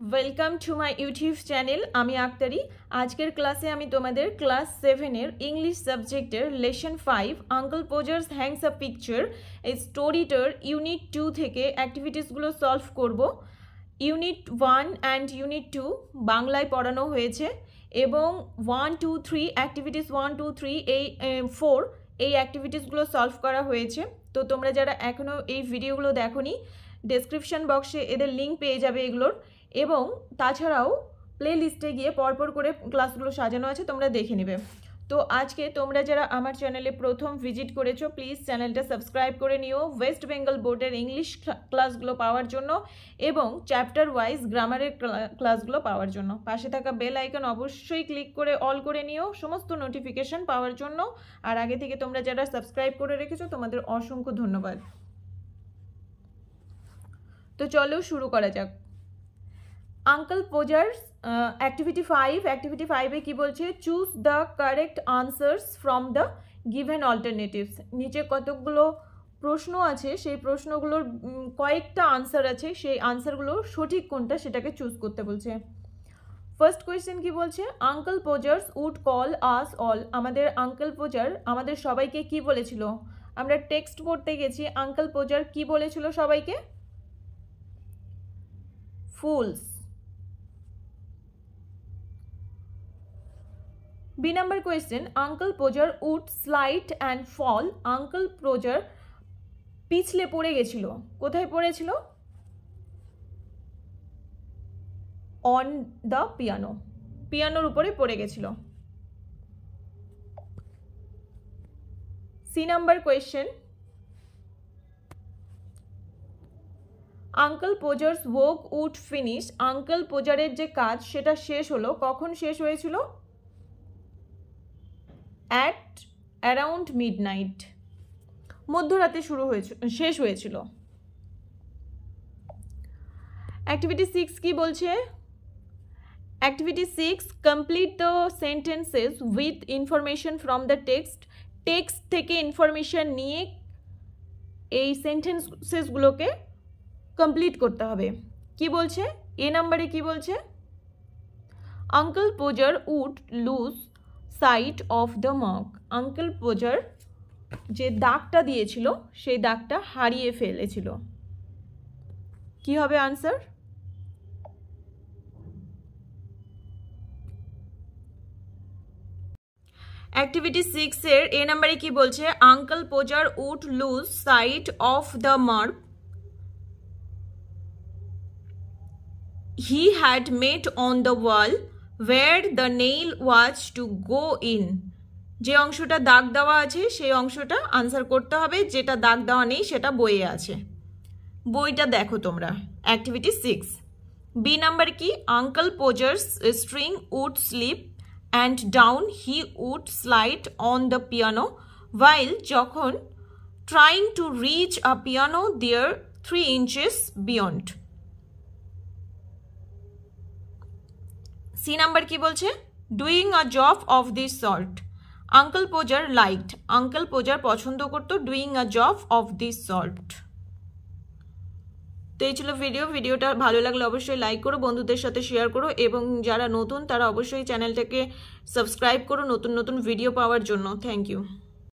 Welcome to my YouTube channel आमी आक्तारी आजकेर क्लासे आमी तोमादेर क्लास 7 इंग्लिश सब्जेक्टर lesson 5 uncle Podgers hangs a picture ए स्टोरीटार यूनिट 2 थेके एक्टिविटीजगुलो सल्व करब। यूनिट 1 एंड यूनिट 2 बांगलाय पढ़ानो हयेछे एबं 1 2 3 एक्टिविटीज 1 2 3 4 এই অ্যাক্টিভিটিসগুলো সলভ করা হয়েছে। তো তোমরা যারা এখনও এই ভিডিওগুলো দেখোনি ডেসক্রিপশন বক্সে এদের লিঙ্ক পেয়ে যাবে এগুলোর, এবং তাছাড়াও প্লে লিস্টে গিয়ে পরপর করে ক্লাসগুলো সাজানো আছে, তোমরা দেখে নেবে। তো আজকে তোমরা যারা আমার চ্যানেলে প্রথম ভিজিট করেছো প্লিজ চ্যানেলটা সাবস্ক্রাইব করে নিও ওয়েস্ট বেঙ্গল বোর্ডের ইংলিশ ক্লাসগুলো পাওয়ার জন্য এবং চ্যাপ্টার ওয়াইজ গ্রামারের ক্লাসগুলো পাওয়ার জন্য। পাশে থাকা বেল আইকন অবশ্যই ক্লিক করে অল করে নিও সমস্ত নোটিফিকেশন পাওয়ার জন্য। আর আগে থেকে তোমরা যারা সাবস্ক্রাইব করে রেখেছো তোমাদের অসংখ্য ধন্যবাদ। তো চলো শুরু করা যাক। আঙ্কেল পোজার্স অ্যাক্টিভিটি 5 এ কি বলছে, choose the correct answers from the given alternatives. নিচে কতগুলো প্রশ্ন আছে, সেই প্রশ্নগুলোর কয়েকটা আনসার আছে, সেই আনসারগুলো সঠিক কোনটা সেটাকে চুজ করতে বলছে। ফার্স্ট কোয়েশ্চেন কি বলছে, uncle Podgers would call us all. আমাদের আঙ্কেল পোজার আমাদের সবাইকে কি বলেছিল? আমরা টেক্সট পড়তে গেছি, আঙ্কেল পোজার কি বলেছিল সবাইকে? ফুলস। बी नंबर क्वेश्चन, आंकल पोजार उड स्लाइड एंड फल। आंकल पोजार पिछले पड़े गेछिलो, कोथाय पड़ेछिलो? ऑन द पियानो, पियानोर उपरे पड़े गेछिलो। C number question, uncle Podgers work would finish. Uncle पोजारेर जे काज सेटा शेष हलो, कखन शेष हयेछिलो? एट अराउंड मिडनाइट, मध्यराते शुरू शेष हयेछिलो। एक्टिविटी 6 की बोलछे, activity 6 complete the sentences with information from the text. Text थेके इनफरमेशन निये एई सेंटेंसेसगुलोके कमप्लीट करते हबे। कि बोलछे ए नम्बरे कि बोलछे, uncle Podger would lose sight of the mark. Uncle Podger जे दागटा दिएछिलो सेई दागटा हारिए फेलेछिलो। कि होबे आंसर? एक्टिविटी 6 एर ए नम्बरे कि बोलछे, uncle Podger would lose sight of the mark he had made on the wall where the nail was to go in। যে অংশটা দাগ দেওয়া আছে সেই অংশটা আনসার করতে হবে, যেটা দাগ দেওয়া নেই সেটা বইয়ে আছে। বইটা দেখো তোমরা। অ্যাক্টিভিটি 6 বি নাম্বার কি, uncle Podgers string would slip and down he would slide on the piano while যখন trying to reach a piano there 3 inches beyond। C number की बोलছে, doing a job of this sort. Uncle Podger liked. Uncle Podger पसंद करतो doing a job of this sort. तो এই ছিল ভিডিওটা ভালো লাগলে অবশ্যই লাইক করো, বন্ধুদের সাথে শেয়ার করো এবং যারা নতুন তারা অবশ্যই চ্যানেলটাকে সাবস্ক্রাইব করো নতুন নতুন ভিডিও পাওয়ার জন্য। Thank you.